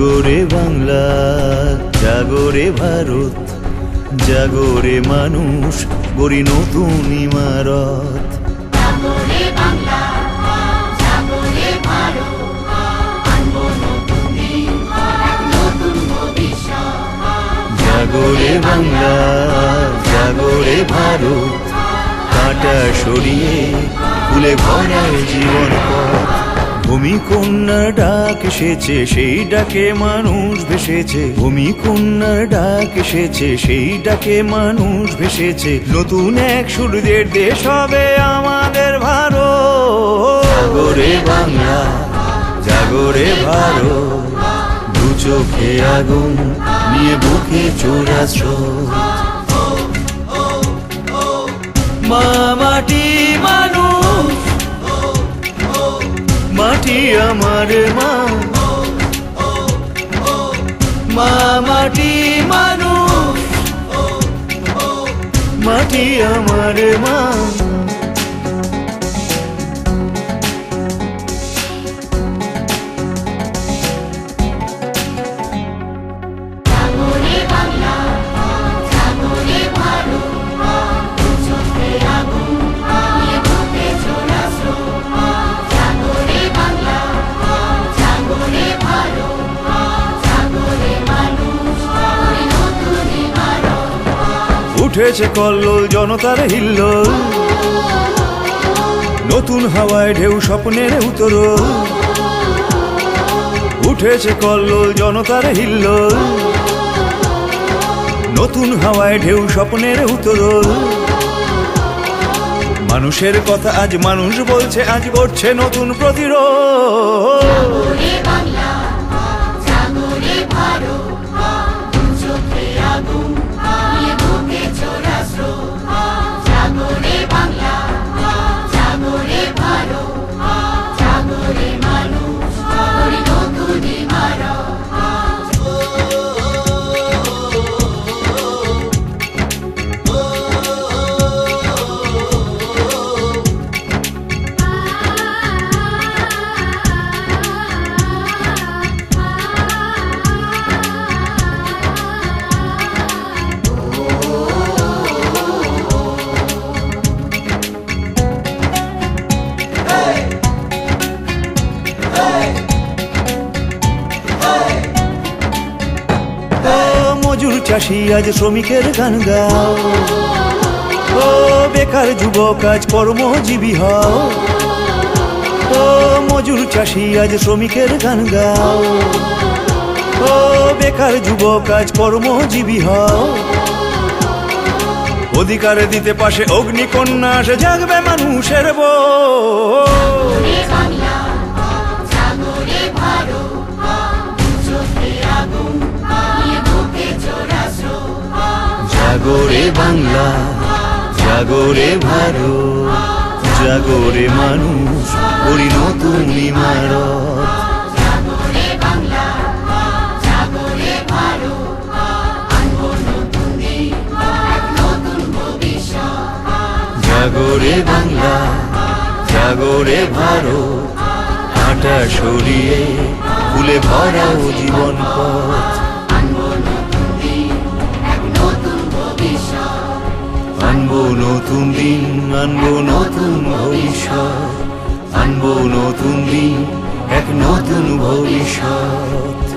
জাগরে বাংলা, জাগরে ভারত, জাগরে মানুষ, গড়ি নতুন ইমারত। জাগরে বাংলা, জাগরে ভারত, আনবো নতুন দিন, এক নতুন ভবিষ্যৎ। জাগরে বাংলা, জাগরে ভারত, কাঁটা সরিয়ে ফুলে ভরা জীবন পথ। ভূমিকন্যার ডাক এসেছে, সেই ডাকে মানুষ ভেসেছে। ভূমিকন্যার ডাক এসেছে, সেই ডাকে মানুষ ভেসেছে। নতুন এক সূর্যের দেশ হবে আমাদের ভারত। জাগরে বাংলা, জাগরে ভারত, দু চোখে আগুন নিয়ে বুকে চোরা স্রোত। মা মাটি মানুষ, মাটি আমার মা। মা মাটি মানুষ, মাটি আমার মা। জাগরে বাংলা, জাগরে ভারত, দু চোখে আগুন নিয়ে বুকে চোরা স্রোত। জাগরে বাংলা, জাগরে ভারত, জাগরে মানুষ, গড়ি নতুন ইমারত। উঠেছে কল্লোল জনতার হিল্লোল, নতুন হাওয়ায় ঢেউ স্বপ্নের উতরোল। উঠেছে কল্লোল জনতার হিল্লোল, নতুন হাওয়ায় ঢেউ স্বপ্নের উতরোল। মানুষের কথা আজ মানুষ বলছে, আজ গড়ছে নতুন প্রতিরোধ। জাগরে বাংলা, জাগরে ভারত, দু চোখে আগুন নিয়ে বুকে চোরা স্রোত। জাগরে বাংলা, জাগরে ভারত, জাগরে মানুষ, গড়ি নতুন ইমারত। মজুর চাষি আজ শ্রমিকের গান গাও, ও বেকার যুবক আজ কর্মজীবী হও। ও মজুর চাষি আজ শ্রমিকের গান গাও, ও বেকার যুবক আজ কর্মজীবী হও। অধিকার দিতে পাশে অগ্নিকন্যা, সে জাগবে মানুষের বউ। জাগরে বাংলা, জাগরে ভারত, দু চোখে আগুন নিয়ে বুকে চোরা স্রোত। জাগরে বাংলা, জাগরে ভারত, জাগরে মানুষ, গড়ি নতুন ইমারত। জাগরে বাংলা, জাগরে ভারত, আনবো নতুন দিন, এক নতুন ভবিষ্যৎ। জাগরে বাংলা, জাগরে ভারত, কাঁটা সরিয়ে ফুলে ভরা জীবন পথ। আনবো নতুন দিন, এক নতুন ভবিষ্যৎ। আনবো নতুন দিন, আনবো নতুন ভবিষ্যৎ। আনবো নতুন দিন, এক নতুন ভবিষ্যৎ।